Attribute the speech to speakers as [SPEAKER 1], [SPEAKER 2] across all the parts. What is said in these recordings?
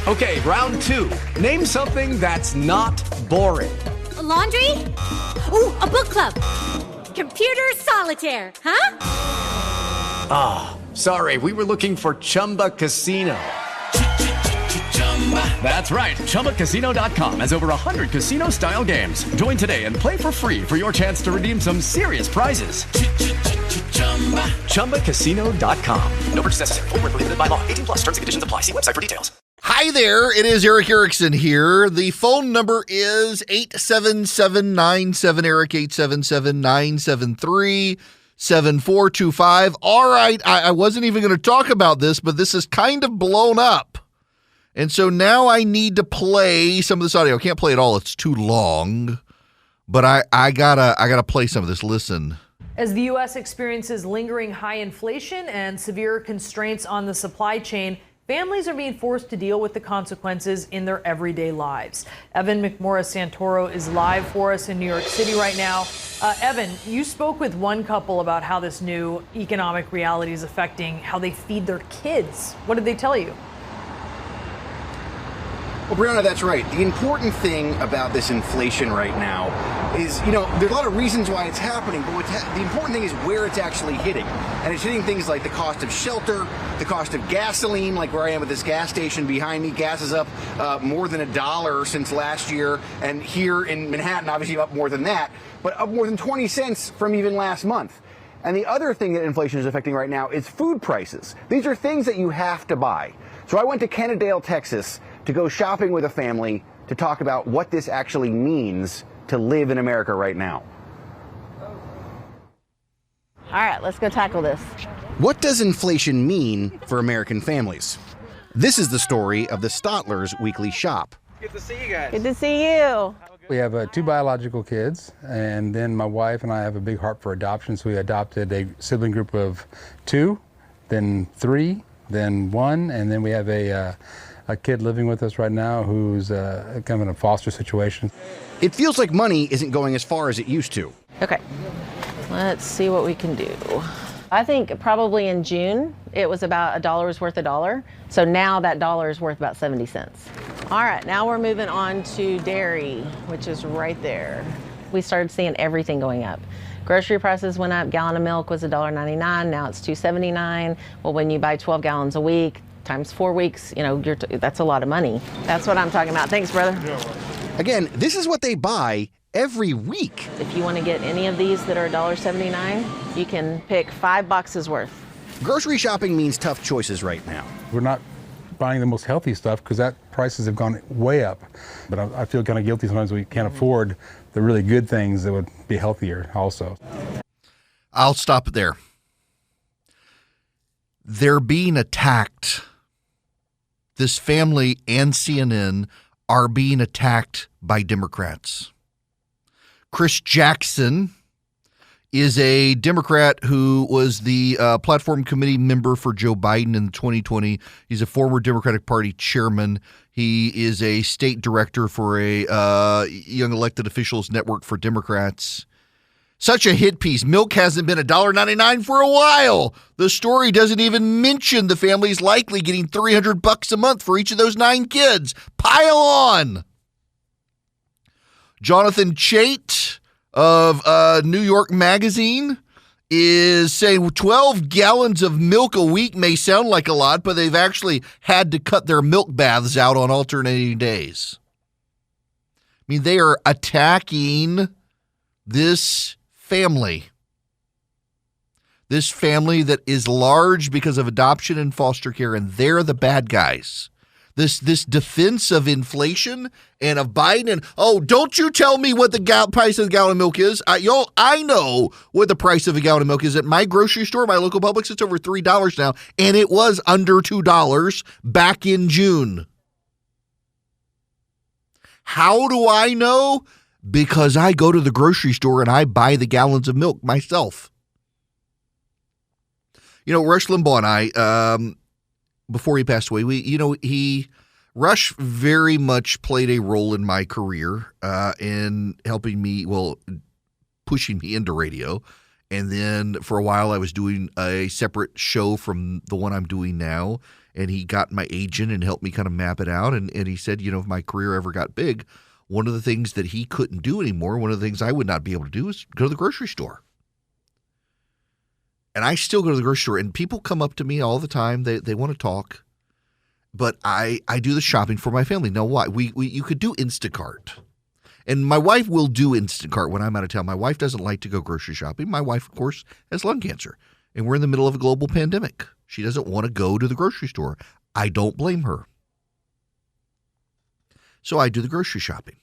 [SPEAKER 1] Okay, round two. Name something that's not boring.
[SPEAKER 2] A laundry? Ooh, a book club. Computer solitaire, huh?
[SPEAKER 1] Ah, sorry, we were looking for Chumba Casino. That's right, ChumbaCasino.com has over 100 casino-style games. Join today and play for free for your chance to redeem some serious prizes. ChumbaCasino.com. No purchase necessary. Void where prohibited by law. 18 plus. Terms and conditions apply. See website for details.
[SPEAKER 3] Hi there, it is Eric Erickson here. The phone number is 877-97-ERIC, 877-973-7425. All right, I wasn't even going to talk about this, but this is kind of blown up. And so now I need to play some of this audio. I can't play it all, it's too long. But I gotta play some of this. Listen.
[SPEAKER 4] As the U.S. experiences lingering high inflation and severe constraints on the supply chain, families are being forced to deal with the consequences in their everyday lives. Evan McMorris Santoro is live for us in New York City right now. Evan, you spoke with one couple about how this new economic reality is affecting how they feed their kids. What did they tell you?
[SPEAKER 5] Well, Brianna, that's right. The important thing about this inflation right now is, there's a lot of reasons why it's happening, but the important thing is where it's actually hitting. And it's hitting things like the cost of shelter, the cost of gasoline, like where I am at this gas station behind me. Gas is up more than $1 since last year. And here in Manhattan, obviously up more than that, but up more than 20 cents from even last month. And the other thing that inflation is affecting right now is food prices. These are things that you have to buy. So I went to Kennedale, Texas, to go shopping with a family to talk about what this actually means to live in America right now.
[SPEAKER 6] All right, let's go tackle this.
[SPEAKER 5] What does inflation mean for American families? This is the story of the Stotlers Weekly Shop.
[SPEAKER 7] Good to see you guys.
[SPEAKER 6] Good to see you.
[SPEAKER 8] We have two biological kids, and then my wife and I have a big heart for adoption, so we adopted a sibling group of 2, then 3, then 1, and then we have a kid living with us right now who's kind of in a foster situation.
[SPEAKER 5] It feels like money isn't going as far as it used to.
[SPEAKER 6] Okay, let's see what we can do. I think probably in June, it was about $1 was worth $1. So now that dollar is worth about 70 cents. All right, now we're moving on to dairy, which is right there. We started seeing everything going up. Grocery prices went up. Gallon of milk was $1.99. Now it's $2.79. Well, when you buy 12 gallons a week, times 4 weeks, that's a lot of money. That's what I'm talking about. Thanks, brother.
[SPEAKER 5] Again, this is what they buy every week.
[SPEAKER 6] If you want to get any of these that are $1.79, you can pick 5 boxes worth.
[SPEAKER 5] Grocery shopping means tough choices right now.
[SPEAKER 8] We're not buying the most healthy stuff because that prices have gone way up. But I feel kind of guilty sometimes we can't afford the really good things that would be healthier also.
[SPEAKER 3] I'll stop it there. They're being attacked. This family and CNN are being attacked by Democrats. Chris Jackson is a Democrat who was the platform committee member for Joe Biden in 2020. He's a former Democratic Party chairman. He is a state director for a Young Elected Officials Network for Democrats. Such a hit piece. Milk hasn't been $1.99 for a while. The story doesn't even mention the family's likely getting $300 a month for each of those 9 kids. Pile on. Jonathan Chait of New York Magazine is saying 12 gallons of milk a week may sound like a lot, but they've actually had to cut their milk baths out on alternating days. I mean, they are attacking this family. This family that is large because of adoption and foster care, and they're the bad guys. This defense of inflation and of Biden, and don't you tell me what the price of a gallon of milk is. I know what the price of a gallon of milk is at my grocery store, my local Publix. It's over $3 now, and it was under $2 back in June. How do I know? Because I go to the grocery store and I buy the gallons of milk myself. Rush Limbaugh and I, before he passed away, Rush very much played a role in my career in helping me, pushing me into radio. And then for a while I was doing a separate show from the one I'm doing now. And he got my agent and helped me kind of map it out. And he said, if my career ever got big, one of the things that he couldn't do anymore, one of the things I would not be able to do is go to the grocery store. And I still go to the grocery store. And people come up to me all the time. They want to talk. But I do the shopping for my family. Now, why? You could do Instacart. And my wife will do Instacart when I'm out of town. My wife doesn't like to go grocery shopping. My wife, of course, has lung cancer. And we're in the middle of a global pandemic. She doesn't want to go to the grocery store. I don't blame her. So I do the grocery shopping.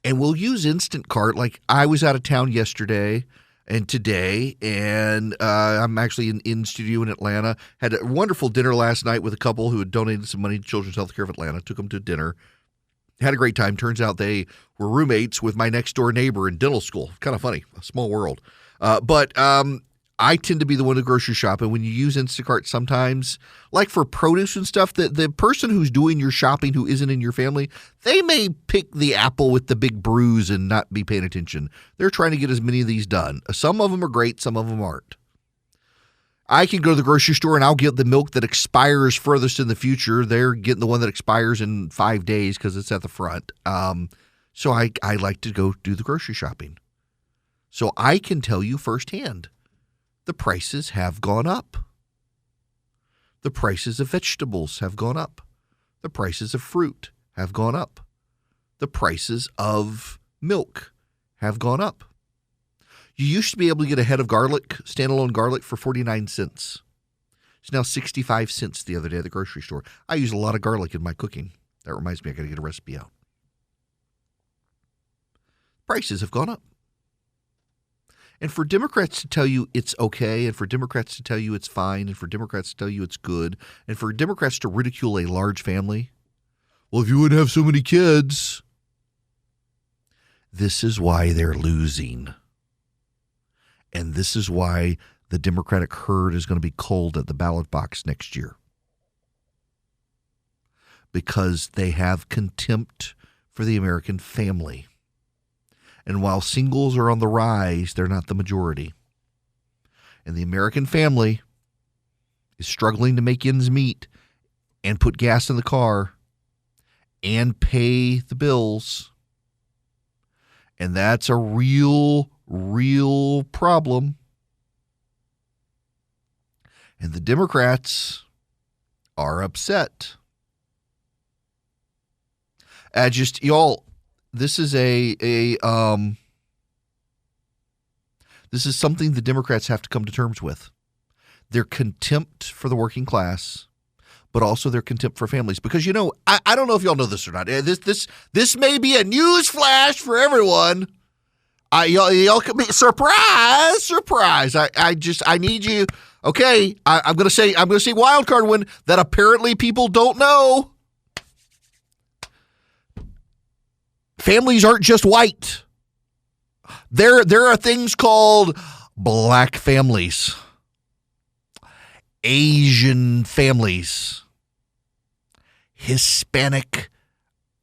[SPEAKER 3] And we'll use Instacart. Like I was out of town yesterday and today, and I'm actually in studio in Atlanta. Had a wonderful dinner last night with a couple who had donated some money to Children's Healthcare of Atlanta. Took them to dinner. Had a great time. Turns out they were roommates with my next door neighbor in dental school. Kind of funny. A small world. But I tend to be the one to grocery shop. And when you use Instacart sometimes, like for produce and stuff, the person who's doing your shopping who isn't in your family, they may pick the apple with the big bruise and not be paying attention. They're trying to get as many of these done. Some of them are great. Some of them aren't. I can go to the grocery store and I'll get the milk that expires furthest in the future. They're getting the one that expires in 5 days because it's at the front. So I like to go do the grocery shopping. So I can tell you firsthand, the prices have gone up. The prices of vegetables have gone up. The prices of fruit have gone up. The prices of milk have gone up. You used to be able to get a head of garlic, standalone garlic, for 49 cents. It's now 65 cents the other day at the grocery store. I use a lot of garlic in my cooking. That reminds me, I got to get a recipe out. Prices have gone up. And for Democrats to tell you it's okay, and for Democrats to tell you it's fine, and for Democrats to tell you it's good, and for Democrats to ridicule a large family, well, if you wouldn't have so many kids, this is why they're losing. And this is why the Democratic herd is going to be cold at the ballot box next year. Because they have contempt for the American family. And while singles are on the rise, they're not the majority. And the American family is struggling to make ends meet and put gas in the car and pay the bills. And that's a real problem. And the Democrats are upset. Y'all, this is this is something the Democrats have to come to terms with. Their contempt for the working class, but also their contempt for families. Because, I don't know if y'all know this or not. This may be a news flash for everyone. Y'all can be surprise. I need you. Okay, I'm gonna say wild card one that apparently people don't know. Families aren't just white. There are things called black families, Asian families, Hispanic,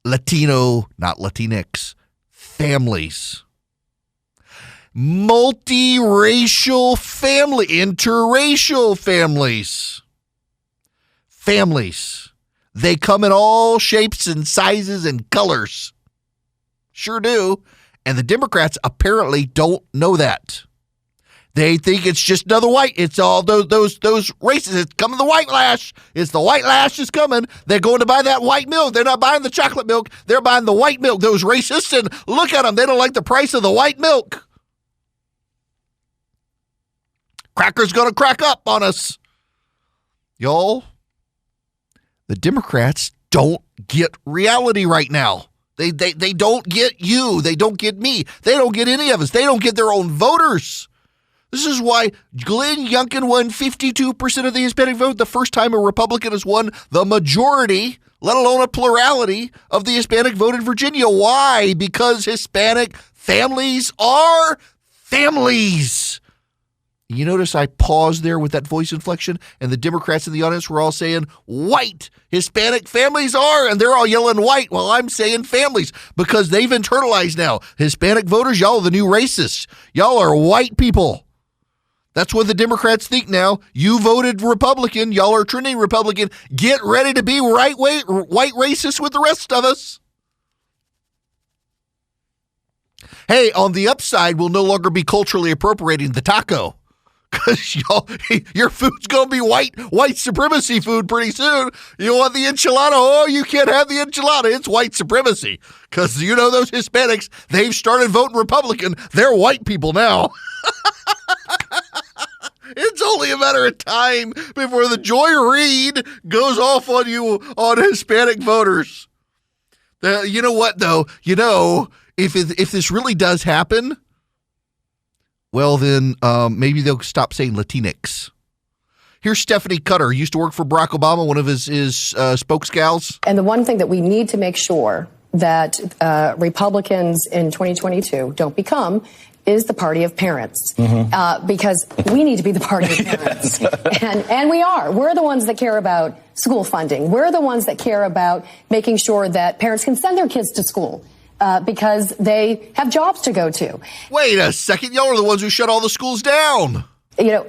[SPEAKER 3] Latino, not Latinx, families, multiracial family, interracial families. They come in all shapes and sizes and colors. Sure do. And the Democrats apparently don't know that. They think it's just another white. It's all those races. It's coming the white lash. It's the white lash is coming. They're going to buy that white milk. They're not buying the chocolate milk. They're buying the white milk. Those racists, and look at them. They don't like the price of the white milk. Cracker's going to crack up on us. Y'all, the Democrats don't get reality right now. They don't get you. They don't get me. They don't get any of us. They don't get their own voters. This is why Glenn Youngkin won 52% of the Hispanic vote the first time a Republican has won the majority, let alone a plurality, of the Hispanic vote in Virginia. Why? Because Hispanic families are families. You notice I paused there with that voice inflection, and the Democrats in the audience were all saying white. Hispanic families are, and they're all yelling white while I'm saying families, because they've internalized now. Hispanic voters, y'all are the new racists. Y'all are white people. That's what the Democrats think now. You voted Republican. Y'all are trending Republican. Get ready to be white racist with the rest of us. Hey, on the upside, we'll no longer be culturally appropriating the taco. Because your food's going to be white supremacy food pretty soon. You want the enchilada? Oh, you can't have the enchilada. It's white supremacy. Because those Hispanics, they've started voting Republican. They're white people now. It's only a matter of time before the Joy Reid goes off on you on Hispanic voters. You know what, though? If this really does happen, well, then maybe they'll stop saying Latinx. Here's Stephanie Cutter, used to work for Barack Obama, one of his spokesgals.
[SPEAKER 7] And the one thing that we need to make sure that Republicans in 2022 don't become is the party of parents, because we need to be the party of parents. and we are. We're the ones that care about school funding. We're the ones that care about making sure that parents can send their kids to school. Because they have jobs to go to.
[SPEAKER 3] Wait a second. Y'all are the ones who shut all the schools down.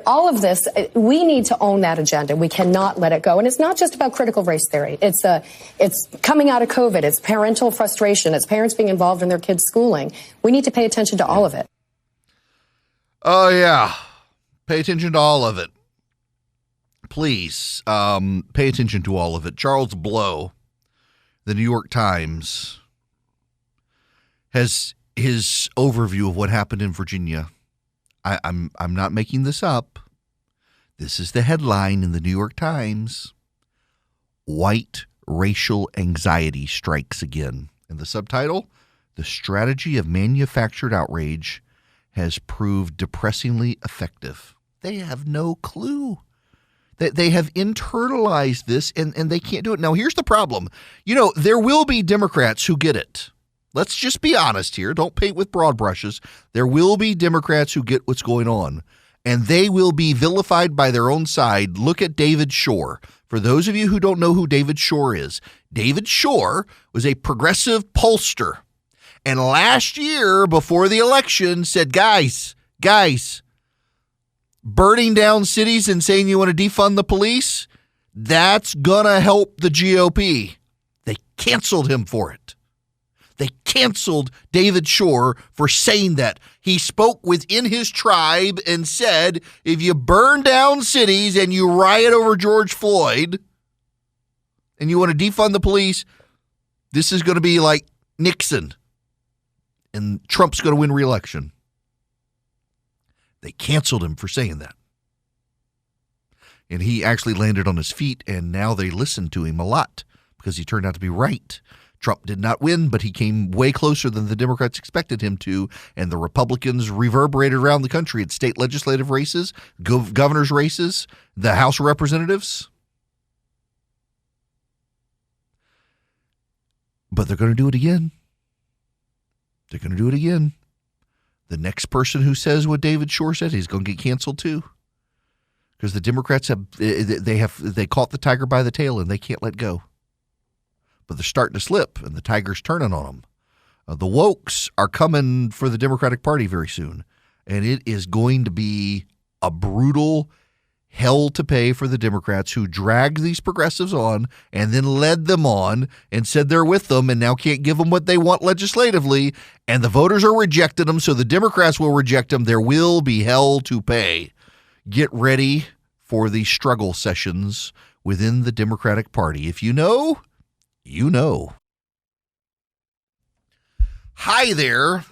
[SPEAKER 7] All of this, we need to own that agenda. We cannot let it go. And it's not just about critical race theory. It's coming out of COVID. It's parental frustration. It's parents being involved in their kids' schooling. We need to pay attention to all of it.
[SPEAKER 3] Oh, yeah. Pay attention to all of it. Please, pay attention to all of it. Charles Blow, the New York Times, has his overview of what happened in Virginia. I'm not making this up. This is the headline in the New York Times. White racial anxiety strikes again. And the subtitle, The Strategy of Manufactured Outrage has proved depressingly effective. They have no clue. They have internalized this and they can't do it. Now, here's the problem. There will be Democrats who get it. Let's just be honest here. Don't paint with broad brushes. There will be Democrats who get what's going on, and they will be vilified by their own side. Look at David Shore. For those of you who don't know who David Shore is, David Shore was a progressive pollster. And last year, before the election, said, guys, burning down cities and saying you want to defund the police, that's going to help the GOP. They canceled him for it. They canceled David Shore for saying that. He spoke within his tribe and said, if you burn down cities and you riot over George Floyd and you want to defund the police, this is going to be like Nixon and Trump's going to win re-election. They canceled him for saying that. And he actually landed on his feet, and now they listen to him a lot because he turned out to be right. Trump did not win, but he came way closer than the Democrats expected him to, and the Republicans reverberated around the country at state legislative races, governor's races, the House of Representatives. But they're going to do it again. They're going to do it again. The next person who says what David Shore said, he's going to get canceled too. Because the Democrats they caught the tiger by the tail and they can't let go. But they're starting to slip, and the tiger's turning on them. The wokes are coming for the Democratic Party very soon, and it is going to be a brutal hell to pay for the Democrats who dragged these progressives on and then led them on and said they're with them and now can't give them what they want legislatively, and the voters are rejecting them, so the Democrats will reject them. There will be hell to pay. Get ready for the struggle sessions within the Democratic Party. If you know, you know. Hi there.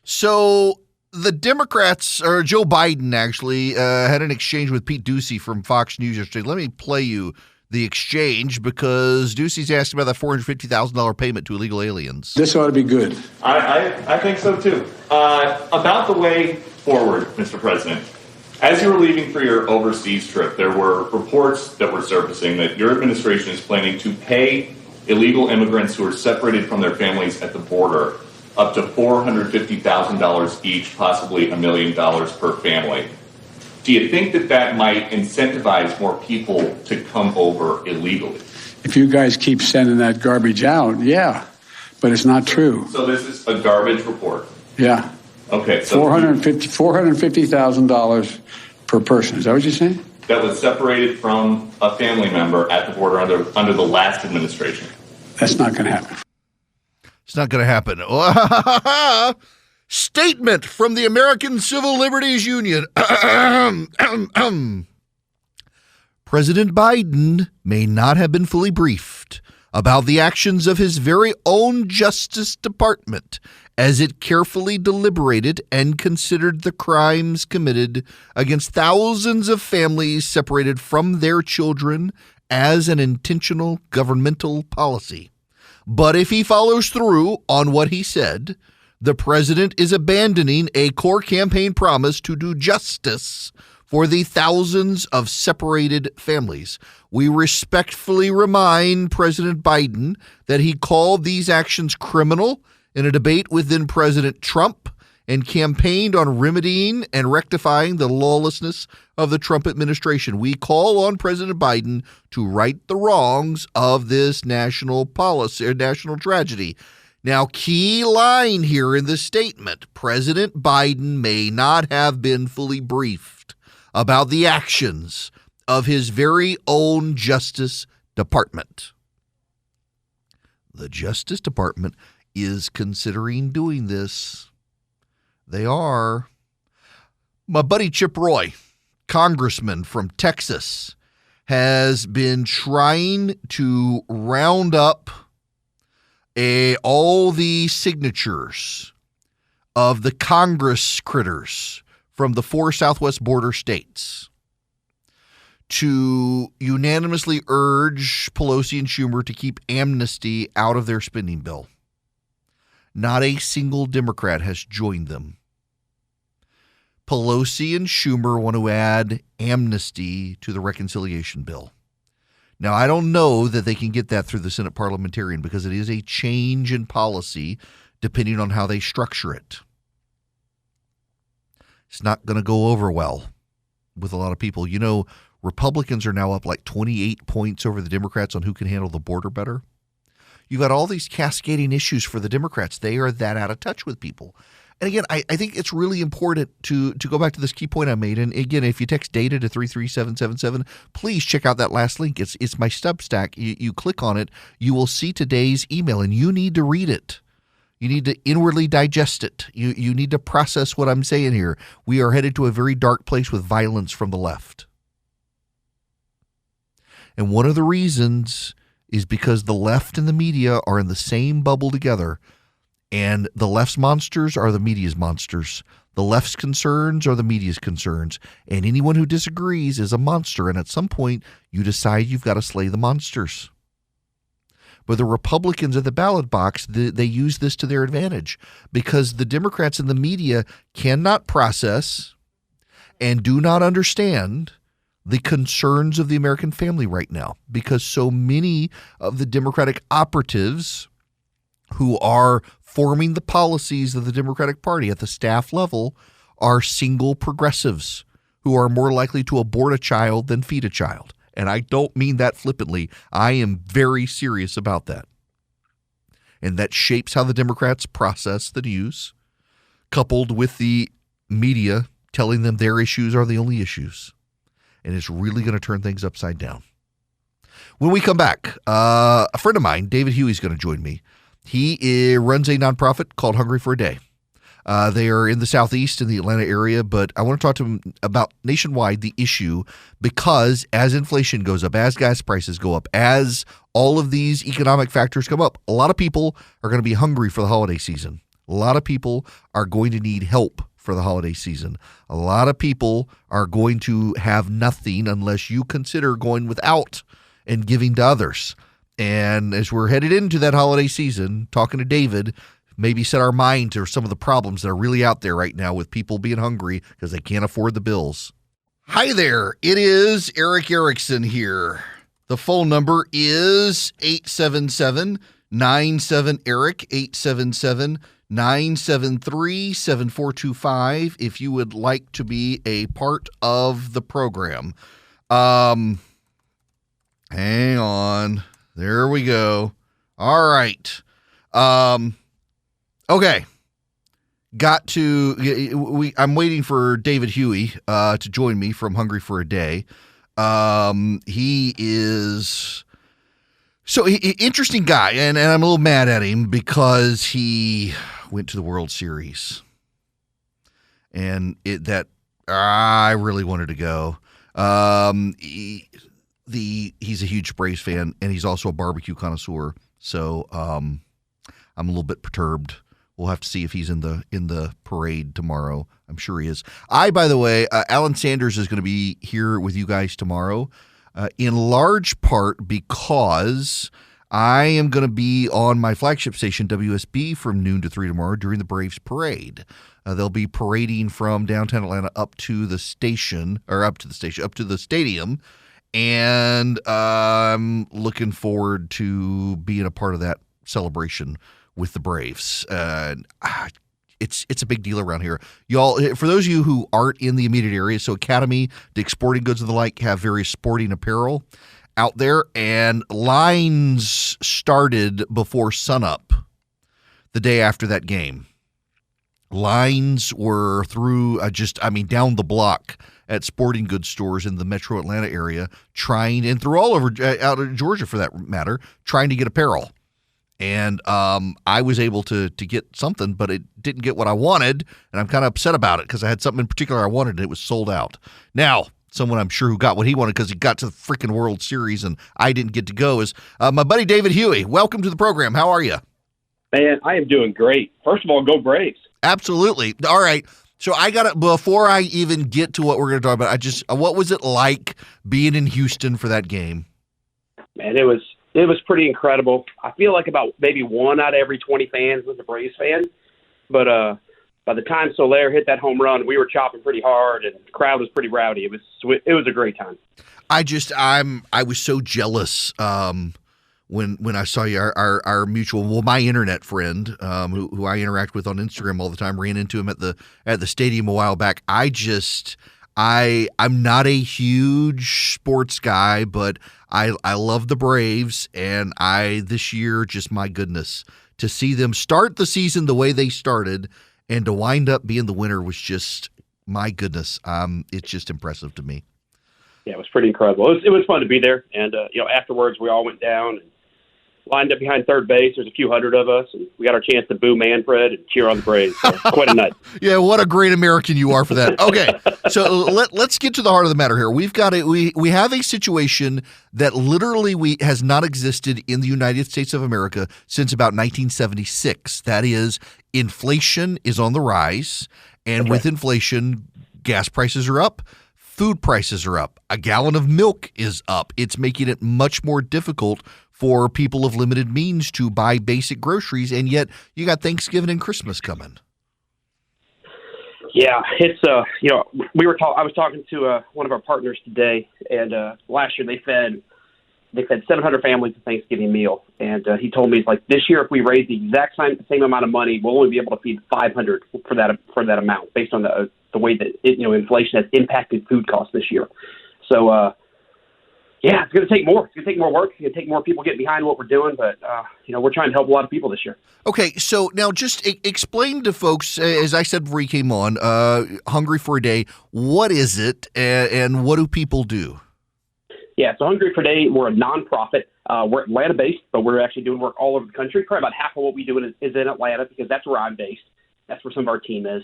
[SPEAKER 3] So the Democrats, or Joe Biden actually, had an exchange with Pete Ducey from Fox News yesterday. Let me play you the exchange because Ducey's asked about that $450,000 payment to illegal aliens.
[SPEAKER 9] This ought to be good.
[SPEAKER 10] I think so too. About the way forward, Mr. President. As you were leaving for your overseas trip, there were reports that were surfacing that your administration is planning to pay illegal immigrants who are separated from their families at the border up to $450,000 each, possibly $1 million per family. Do you think that might incentivize more people to come over illegally?
[SPEAKER 9] If you guys keep sending that garbage out, yeah, but it's not true.
[SPEAKER 10] So this is a garbage report?
[SPEAKER 9] Yeah.
[SPEAKER 10] Okay, so
[SPEAKER 9] $450,000 per person. Is that what you're saying?
[SPEAKER 10] That was separated from a family member at the border under the last administration.
[SPEAKER 9] That's not going to happen.
[SPEAKER 3] It's not going to happen. Statement from the American Civil Liberties Union. President Biden may not have been fully briefed about the actions of his very own Justice Department as it carefully deliberated and considered the crimes committed against thousands of families separated from their children as an intentional governmental policy. But if he follows through on what he said, the president is abandoning a core campaign promise to do justice for the thousands of separated families. We respectfully remind President Biden that he called these actions criminal in a debate within President Trump and campaigned on remedying and rectifying the lawlessness of the Trump administration. We call on President Biden to right the wrongs of this national policy or national tragedy. Now, key line here in the statement, President Biden may not have been fully briefed about the actions of his very own Justice Department. The Justice Department is considering doing this. They are. My buddy Chip Roy, congressman from Texas, has been trying to round up all the signatures of the Congress critters from the 4 Southwest border states to unanimously urge Pelosi and Schumer to keep amnesty out of their spending bill. Not a single Democrat has joined them. Pelosi and Schumer want to add amnesty to the reconciliation bill. Now, I don't know that they can get that through the Senate parliamentarian because it is a change in policy depending on how they structure it. It's not going to go over well with a lot of people. You know, Republicans are now up like 28 points over the Democrats on who can handle the border better. You've got all these cascading issues for the Democrats. They are that out of touch with people. And again, I think it's really important to go back to this key point I made. And again, if you text data to 33777, please check out that last link. It's my Substack. You click on it, you will see today's email, and you need to read it. You need to inwardly digest it. You need to process what I'm saying here. We are headed to a very dark place with violence from the left. And one of the reasons is because the left and the media are in the same bubble together. And the left's monsters are the media's monsters. The left's concerns are the media's concerns. And anyone who disagrees is a monster. And at some point, you decide you've got to slay the monsters. But the Republicans at the ballot box, they use this to their advantage because the Democrats and the media cannot process and do not understand the concerns of the American family right now because so many of the Democratic operatives who are forming the policies of the Democratic Party at the staff level are single progressives who are more likely to abort a child than feed a child. And I don't mean that flippantly. I am very serious about that. And that shapes how the Democrats process the news, coupled with the media telling them their issues are the only issues. And it's really going to turn things upside down. When we come back, a friend of mine, David Huey, is going to join me. He runs a nonprofit called Hungry for a Day. They are in the Southeast in the Atlanta area, but I want to talk to him about nationwide the issue because as inflation goes up, as gas prices go up, as all of these economic factors come up, a lot of people are going to be hungry for the holiday season. A lot of people are going to need help for the holiday season. A lot of people are going to have nothing unless you consider going without and giving to others. And as we're headed into that holiday season, talking to David, maybe set our mind to some of the problems that are really out there right now with people being hungry because they can't afford the bills. Hi there. It is Eric Erickson here. The phone number is 877-97-ERIC, 877-973-7425 if you would like to be a part of the program. Hang on. There we go. All right. Okay. got to. I'm waiting for David Huey to join me from Hungry for a Day. He is interesting guy, and I'm a little mad at him because he went to the World Series, and I really wanted to go. He's a huge Braves fan, and he's also a barbecue connoisseur. So I'm a little bit perturbed. We'll have to see if he's in the parade tomorrow. I'm sure he is. By the way, Alan Sanders is going to be here with you guys tomorrow, in large part because I am going to be on my flagship station, WSB, from noon to 3 tomorrow during the Braves parade. They'll be parading from downtown Atlanta up to the stadium. And I'm looking forward to being a part of that celebration with the Braves. It's a big deal around here. Y'all, for those of you who aren't in the immediate area, so Academy, Dick's Sporting Goods and the like have various sporting apparel out there, and lines started before sunup the day after that game. Lines were through down the block at sporting goods stores in the metro Atlanta area, and through all over out of Georgia for that matter, trying to get apparel. And I was able to get something, but it didn't get what I wanted, and I'm kind of upset about it because I had something in particular I wanted, and it was sold out. Now, someone I'm sure who got what he wanted because he got to the freaking World Series and I didn't get to go is my buddy David Huey. Welcome to the program. How are you?
[SPEAKER 11] Man, I am doing great. First of all, go Braves. Absolutely.
[SPEAKER 3] All right. So I got to, before I even get to what we're going to talk about, what was it like being in Houston for that game?
[SPEAKER 11] Man, it was pretty incredible. I feel like about maybe 1 out of every 20 fans was a Braves fan. But by the time Soler hit that home run, we were chopping pretty hard, and the crowd was pretty rowdy. It was a great time.
[SPEAKER 3] I was so jealous when I saw you, our mutual, my internet friend, who I interact with on Instagram all the time, ran into him at the stadium a while back. I'm not a huge sports guy, but I love the Braves, and this year, just my goodness, to see them start the season the way they started and to wind up being the winner was just, my goodness, it's just impressive to me.
[SPEAKER 11] Yeah, it was pretty incredible. It was fun to be there, and afterwards we all went down and lined up behind third base. There's a few hundred of us, and we got our chance to boo Manfred and cheer on the Braves. So quite a night.
[SPEAKER 3] Yeah, what a great American you are for that. Okay, so let's get to the heart of the matter here. We've got we have a situation that literally has not existed in the United States of America since about 1976. That is, inflation is on the rise, and with inflation, gas prices are up. Food prices are up. A gallon of milk is up. It's making it much more difficult for people of limited means to buy basic groceries, and yet you got Thanksgiving and Christmas coming.
[SPEAKER 11] Yeah, it's I was talking to one of our partners today, and last year they fed 700 families a Thanksgiving meal, and he told me, it's like, this year if we raise the exact same amount of money, we'll only be able to feed 500 for that amount, based on the way that inflation has impacted food costs this year. So yeah, it's going to take more. It's going to take more work. It's going to take more people getting behind what we're doing, but we're trying to help a lot of people this year.
[SPEAKER 3] Okay, so now just explain to folks, as I said before you came on, Hungry for a Day, what is it and what do people do?
[SPEAKER 11] Yeah, so Hungry for a Day, we're a nonprofit. We're Atlanta-based, but we're actually doing work all over the country. Probably about half of what we do is in Atlanta, because that's where I'm based. That's where some of our team is.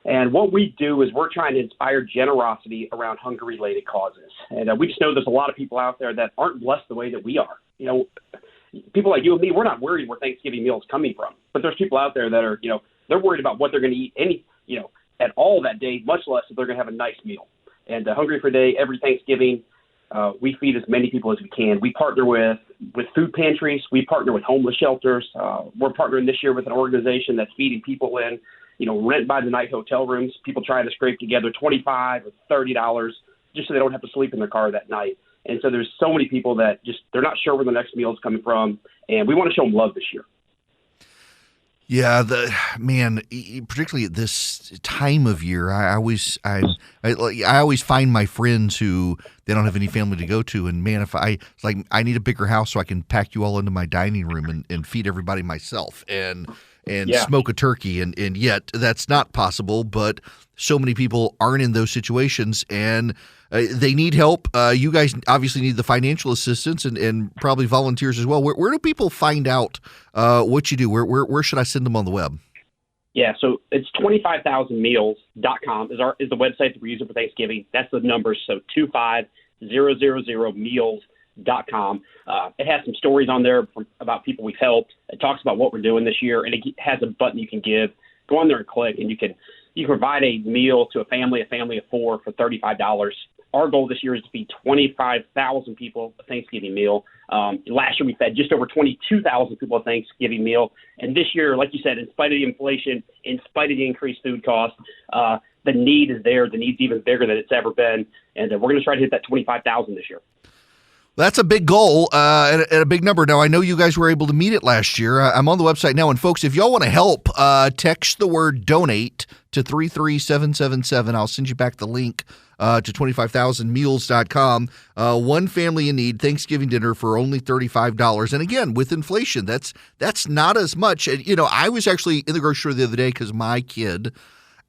[SPEAKER 11] And what we do is we're trying to inspire generosity around hunger-related causes. And we just know there's a lot of people out there that aren't blessed the way that we are. People like you and me, we're not worried where Thanksgiving meal is coming from. But there's people out there that are, they're worried about what they're going to eat at all that day, much less if they're going to have a nice meal. And Hungry for a Day, every Thanksgiving, we feed as many people as we can. We partner with food pantries. We partner with homeless shelters. We're partnering this year with an organization that's feeding people in rent-by-the-night hotel rooms, people trying to scrape together $25 or $30 just so they don't have to sleep in their car that night. And so there's so many people that they're not sure where the next meal is coming from, and we want to show them love this year.
[SPEAKER 3] Yeah, particularly at this time of year, I always find my friends who they don't have any family to go to, and man, it's like I need a bigger house so I can pack you all into my dining room and feed everybody myself and smoke a turkey, and yet that's not possible. But so many people aren't in those situations, and they need help. You guys obviously need the financial assistance and probably volunteers as well. Where do people find out what you do? Where should I send them on the web?
[SPEAKER 11] Yeah, so it's 25000meals.com is the website that we're using for Thanksgiving. That's the numbers, so 25000meals.com. It has some stories on there about people we've helped. It talks about what we're doing this year, and it has a button you can give. Go on there and click, and you can provide a meal to a family of four for $35. Our goal this year is to feed 25,000 people a Thanksgiving meal. Last year we fed just over 22,000 people a Thanksgiving meal. And this year, like you said, in spite of the inflation, in spite of the increased food costs, the need is there. The need's even bigger than it's ever been. And we're going to try to hit that 25,000 this year.
[SPEAKER 3] That's a big goal and a big number. Now, I know you guys were able to meet it last year. I'm on the website now. And, folks, if y'all want to help, text the word donate to 33777. I'll send you back the link to 25000meals.com. One family in need, Thanksgiving dinner for only $35. And, again, with inflation, that's not as much. You know, I was actually in the grocery store the other day because my kid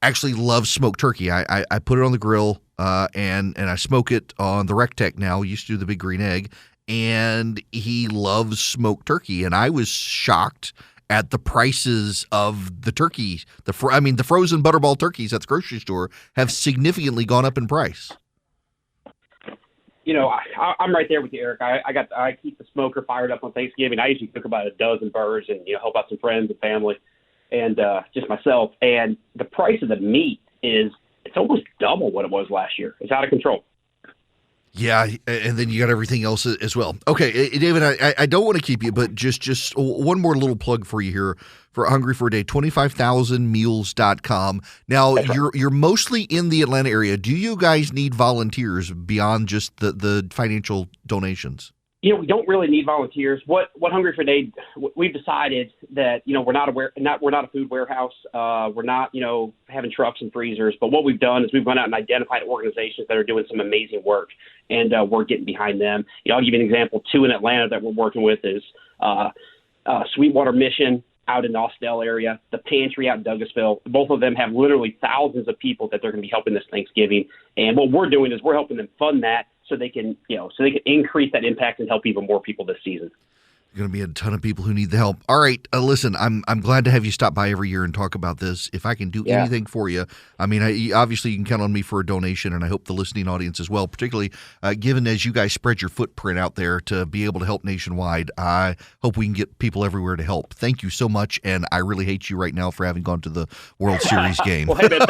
[SPEAKER 3] actually loves smoked turkey. I put it on the grill. And I smoke it on the Rectech now. Used to do the Big Green Egg, and he loves smoked turkey. And I was shocked at the prices of the turkey. The frozen butterball turkeys at the grocery store have significantly gone up in price.
[SPEAKER 11] You know, I'm right there with you, Eric. I keep the smoker fired up on Thanksgiving. I usually cook about a dozen birds and help out some friends and family, and just myself. And the price of the meat it's almost double what it was last year. It's out of control.
[SPEAKER 3] Yeah, and then you got everything else as well. Okay, David, I don't want to keep you, but just one more little plug for you here for Hungry for a Day, 25000meals.com. Now, you're mostly in the Atlanta area. Do you guys need volunteers beyond just the financial donations?
[SPEAKER 11] We don't really need volunteers. What Hungry for a Day, we've decided that, we're not a food warehouse. We're not, having trucks and freezers. But what we've done is we've gone out and identified organizations that are doing some amazing work, and we're getting behind them. I'll give you an example. 2 in Atlanta that we're working with is Sweetwater Mission out in the Austell area, the Pantry out in Douglasville. Both of them have literally thousands of people that they're going to be helping this Thanksgiving. And what we're doing is we're helping them fund that, so they can increase that impact and help even more people this season.
[SPEAKER 3] There's going to be a ton of people who need the help. All right, listen, I'm glad to have you stop by every year and talk about this. If I can do anything for you, obviously you can count on me for a donation, and I hope the listening audience as well, particularly given as you guys spread your footprint out there to be able to help nationwide. I hope we can get people everywhere to help. Thank you so much, and I really hate you right now for having gone to the World Series game.
[SPEAKER 11] Well, hey, man,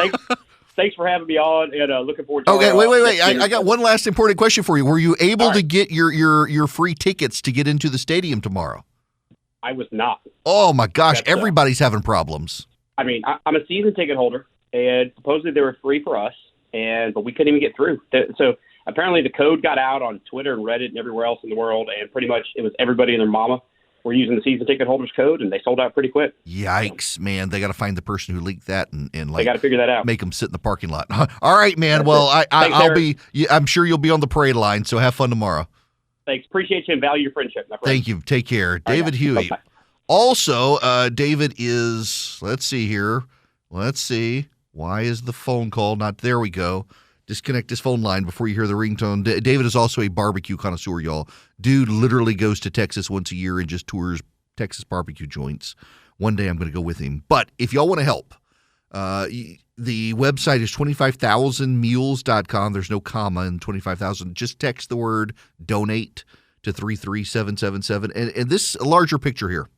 [SPEAKER 11] thanks for having me on, and looking forward to
[SPEAKER 3] Okay, wait. I got one last important question for you. Were you able to get your free tickets to get into the stadium tomorrow?
[SPEAKER 11] I was not.
[SPEAKER 3] Oh, my gosh. Everybody's having problems.
[SPEAKER 11] I'm a season ticket holder, and supposedly they were free for us, but we couldn't even get through. So apparently the code got out on Twitter and Reddit and everywhere else in the world, and pretty much it was everybody and their mama were using the season ticket holders code, and they sold out pretty quick.
[SPEAKER 3] Yikes, man. They got to find the person who leaked that and
[SPEAKER 11] they got to figure that out.
[SPEAKER 3] Make them sit in the parking lot. All right, man. Well, I'm sure you'll be on the parade line, so have fun tomorrow.
[SPEAKER 11] Thanks. Appreciate you and value your friendship, my friend.
[SPEAKER 3] Thank you. Take care. David Huey. Bye-bye. Also, David is, let's see here. Let's see. Why is the phone call not, there we go. Disconnect his phone line before you hear the ringtone. David is also a barbecue connoisseur, y'all. Dude literally goes to Texas once a year and just tours Texas barbecue joints. One day I'm going to go with him. But if y'all want to help, the website is 25000meals.com. There's no comma in 25,000. Just text the word donate to 33777. And this larger picture here.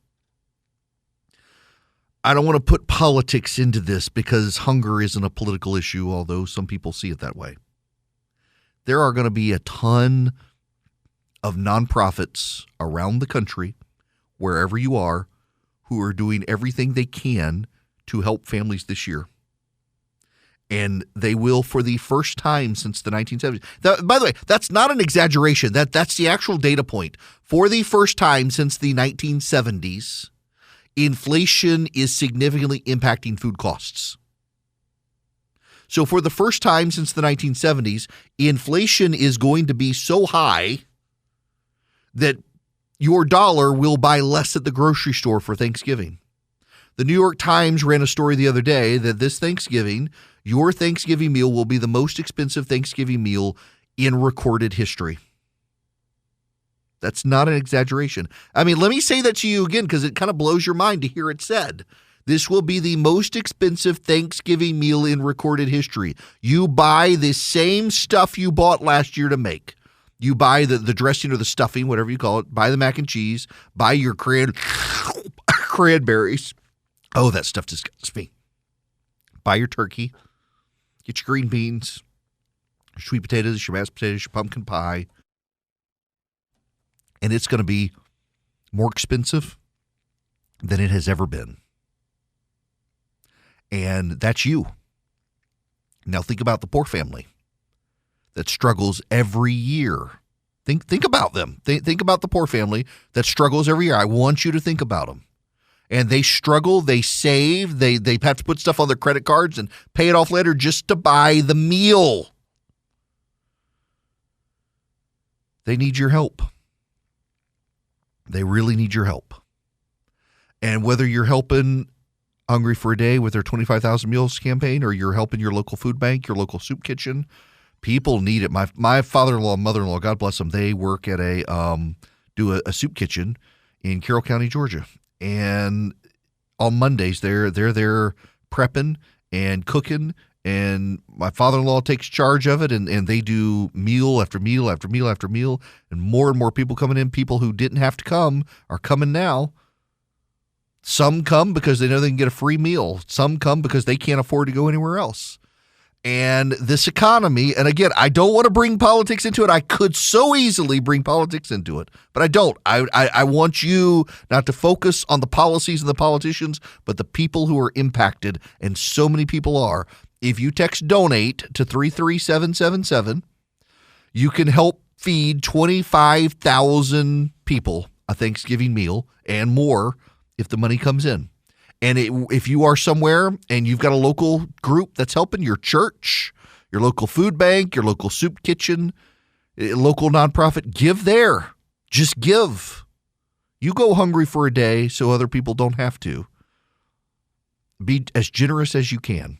[SPEAKER 3] I don't want to put politics into this because hunger isn't a political issue, although some people see it that way. There are going to be a ton of nonprofits around the country, wherever you are, who are doing everything they can to help families this year. And they will for the first time since the 1970s. By the way, that's not an exaggeration. That's the actual data point. For the first time since the 1970s, inflation is significantly impacting food costs. So for the first time since the 1970s, inflation is going to be so high that your dollar will buy less at the grocery store for Thanksgiving. The New York Times ran a story the other day that this Thanksgiving, your Thanksgiving meal will be the most expensive Thanksgiving meal in recorded history. That's not an exaggeration. I mean, let me say that to you again because it kind of blows your mind to hear it said. This will be the most expensive Thanksgiving meal in recorded history. You buy the same stuff you bought last year to make. You buy the dressing or the stuffing, whatever you call it. Buy the mac and cheese. Buy your cranberries. Oh, that stuff disgusts me. Buy your turkey. Get your green beans, your sweet potatoes, your mashed potatoes, your pumpkin pie. And it's going to be more expensive than it has ever been. And that's you. Now think about the poor family that struggles every year. Think about them. Think about the poor family that struggles every year. I want you to think about them. And they struggle, they save, they have to put stuff on their credit cards and pay it off later just to buy the meal. They need your help. They really need your help. And whether you're helping Hungry for a Day with their 25,000 Meals campaign or you're helping your local food bank, your local soup kitchen, people need it. My father-in-law and mother-in-law, God bless them, they work at a soup kitchen in Carroll County, Georgia. And on Mondays, they're there prepping and cooking, and my father-in-law takes charge of it, and they do meal after meal after meal after meal, and more people coming in. People who didn't have to come are coming now. Some come because they know they can get a free meal. Some come because they can't afford to go anywhere else. And this economy, and again, I don't want to bring politics into it. I could so easily bring politics into it, but I don't. I want you not to focus on the policies and the politicians, but the people who are impacted, and so many people are. If you text donate to 33777, you can help feed 25,000 people a Thanksgiving meal and more if the money comes in. And if you are somewhere and you've got a local group that's helping, your church, your local food bank, your local soup kitchen, local nonprofit, give there. Just give. You go hungry for a day so other people don't have to. Be as generous as you can.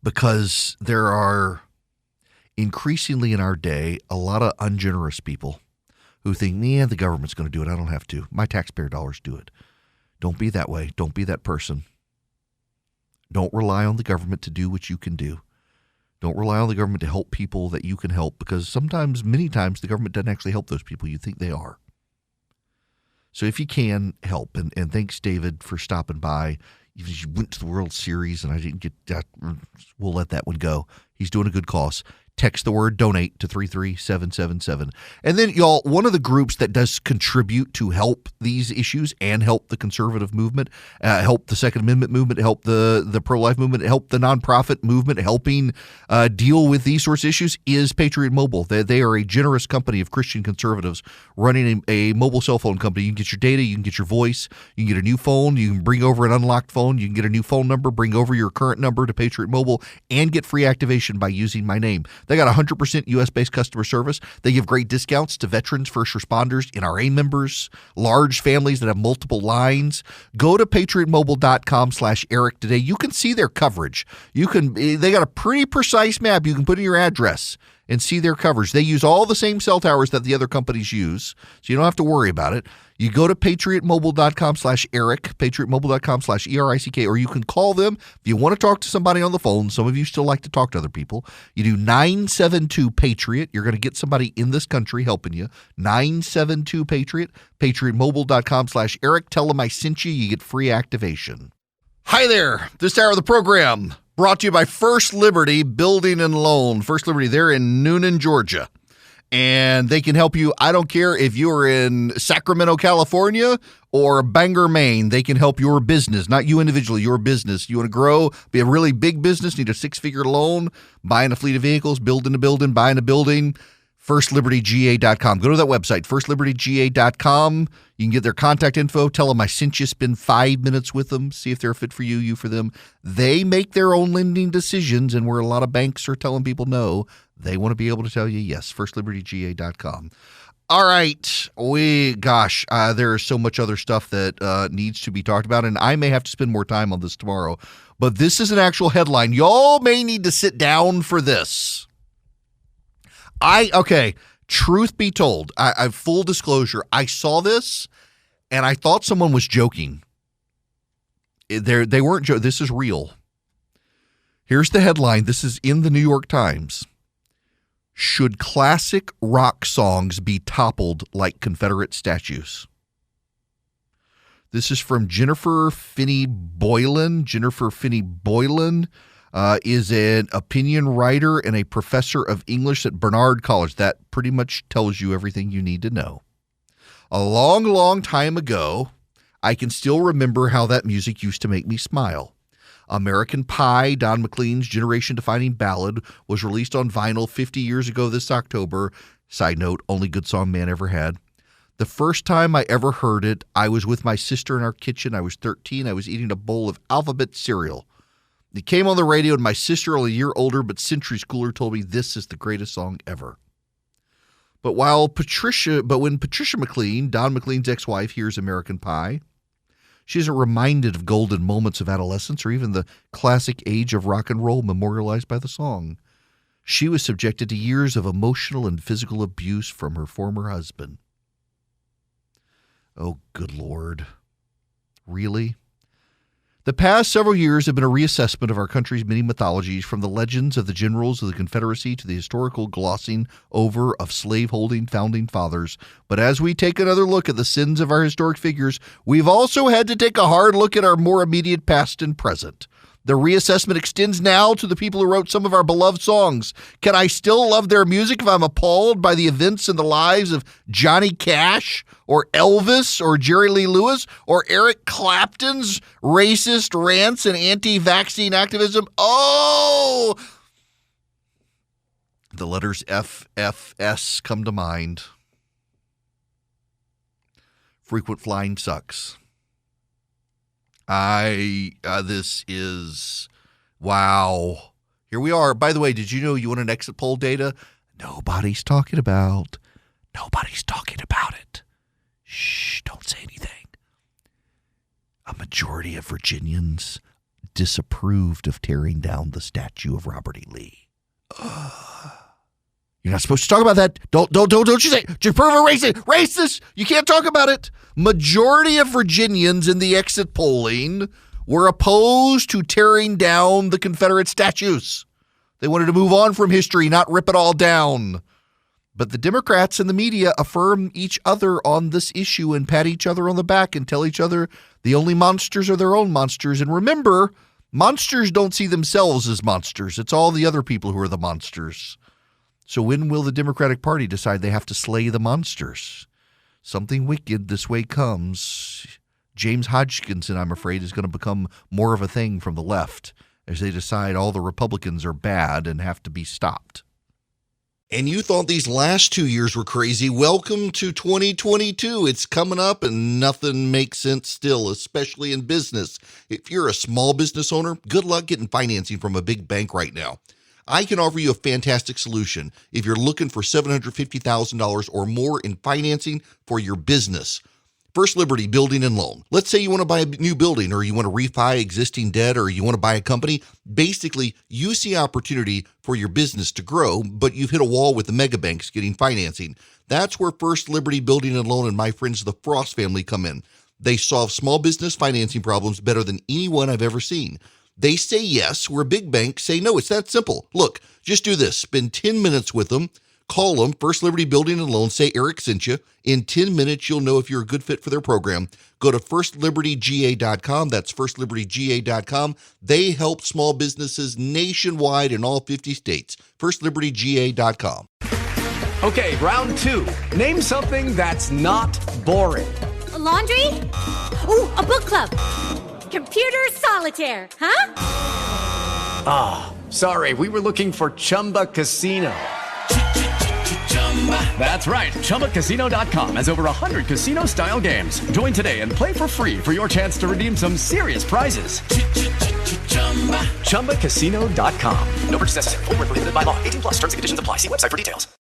[SPEAKER 3] Because there are increasingly in our day a lot of ungenerous people who think, the government's going to do it. I don't have to. My taxpayer dollars do it. Don't be that way. Don't be that person. Don't rely on the government to do what you can do. Don't rely on the government to help people that you can help, because many times, the government doesn't actually help those people you think they are. So if you can, help. And thanks, David, for stopping by. Even if you went to the World Series and I didn't get that, we'll let that one go. He's doing a good cause. Text the word donate to 33777. And then, y'all, one of the groups that does contribute to help these issues and help the conservative movement, help the Second Amendment movement, help the pro-life movement, help the nonprofit movement, helping deal with these sorts of issues is Patriot Mobile. They are a generous company of Christian conservatives running a mobile cell phone company. You can get your data, you can get your voice, you can get a new phone, you can bring over an unlocked phone, you can get a new phone number, bring over your current number to Patriot Mobile, and get free activation by using my name. They got 100% U.S.-based customer service. They give great discounts to veterans, first responders, NRA members, large families that have multiple lines. Go to patriotmobile.com/Eric today. You can see their coverage. They got a pretty precise map. You can put in your address and see their coverage. They use all the same cell towers that the other companies use, so you don't have to worry about it. You go to patriotmobile.com/Eric, patriotmobile.com/ERICK, or you can call them if you want to talk to somebody on the phone. Some of you still like to talk to other people. You do 972-PATRIOT. You're going to get somebody in this country helping you. 972-PATRIOT, patriotmobile.com/Eric. Tell them I sent you. You get free activation. Hi there. This hour of the program brought to you by First Liberty Building and Loan. First Liberty, they're in Noonan, Georgia. And they can help you. I don't care if you're in Sacramento, California or Bangor, Maine. They can help your business, not you individually, your business. You want to grow, be a really big business, need a 6-figure loan, buying a fleet of vehicles, building a building, buying a building. FirstLibertyGA.com. Go to that website, FirstLibertyGA.com. You can get their contact info. Tell them I sent you. Spend 5 minutes with them. See if they're a fit for you, you for them. They make their own lending decisions, and where a lot of banks are telling people no, they want to be able to tell you yes. FirstLibertyGA.com. All right. There is so much other stuff that needs to be talked about, and I may have to spend more time on this tomorrow. But this is an actual headline. Y'all may need to sit down for this. Truth be told, I full disclosure, I saw this and I thought someone was joking. They weren't joking. This is real. Here's the headline. This is in the New York Times. Should classic rock songs be toppled like Confederate statues? This is from Jennifer Finney Boylan. Jennifer Finney Boylan is an opinion writer and a professor of English at Barnard College. That pretty much tells you everything you need to know. A long, long time ago, I can still remember how that music used to make me smile. American Pie, Don McLean's generation-defining ballad, was released on vinyl 50 years ago this October. Side note, only good song man ever had. The first time I ever heard it, I was with my sister in our kitchen. I was 13. I was eating a bowl of alphabet cereal. It came on the radio, and my sister, only a year older but centuries cooler, told me this is the greatest song ever. But when Patricia McLean, Don McLean's ex-wife, hears American Pie, she isn't reminded of golden moments of adolescence or even the classic age of rock and roll memorialized by the song. She was subjected to years of emotional and physical abuse from her former husband. Oh, good Lord. Really? The past several years have been a reassessment of our country's many mythologies, from the legends of the generals of the Confederacy to the historical glossing over of slaveholding founding fathers. But as we take another look at the sins of our historic figures, we've also had to take a hard look at our more immediate past and present. The reassessment extends now to the people who wrote some of our beloved songs. Can I still love their music if I'm appalled by the events and the lives of Johnny Cash or Elvis or Jerry Lee Lewis or Eric Clapton's racist rants and anti-vaccine activism? Oh! The letters FFS come to mind. Frequent flying sucks. This is, wow. Here we are. By the way, did you know you want an exit poll data? Nobody's talking about it. Shh, don't say anything. A majority of Virginians disapproved of tearing down the statue of Robert E. Lee. You're not supposed to talk about that. Don't you say, you prove a racist. You can't talk about it. Majority of Virginians in the exit polling were opposed to tearing down the Confederate statues. They wanted to move on from history, not rip it all down. But the Democrats and the media affirm each other on this issue and pat each other on the back and tell each other the only monsters are their own monsters. And remember, monsters don't see themselves as monsters. It's all the other people who are the monsters. So when will the Democratic Party decide they have to slay the monsters? Something wicked this way comes. James Hodgkinson, I'm afraid, is going to become more of a thing from the left as they decide all the Republicans are bad and have to be stopped. And you thought these last 2 years were crazy. Welcome to 2022. It's coming up and nothing makes sense still, especially in business. If you're a small business owner, good luck getting financing from a big bank right now. I can offer you a fantastic solution if you're looking for $750,000 or more in financing for your business. First Liberty Building and Loan. Let's say you want to buy a new building, or you want to refi existing debt, or you want to buy a company. Basically, you see opportunity for your business to grow, but you've hit a wall with the mega banks getting financing. That's where First Liberty Building and Loan and my friends the Frost family come in. They solve small business financing problems better than anyone I've ever seen. They say yes, where big banks say no. It's that simple. Look, just do this. Spend 10 minutes with them. Call them, First Liberty Building and Loan. Say Eric sent you. In 10 minutes, you'll know if you're a good fit for their program. Go to FirstLibertyGA.com. That's FirstLibertyGA.com. They help small businesses nationwide in all 50 states. FirstLibertyGA.com.
[SPEAKER 1] Okay, round two. Name something that's not boring.
[SPEAKER 2] A laundry? Ooh, a book club. Computer solitaire, huh?
[SPEAKER 1] Ah, sorry, we were looking for Chumba Casino. That's right. ChumbaCasino.com has over 100 casino-style games. Join today and play for free for your chance to redeem some serious prizes. ChumbaCasino.com. No purchase necessary. Void where prohibited by law. 18+. Terms and conditions apply. See website for details.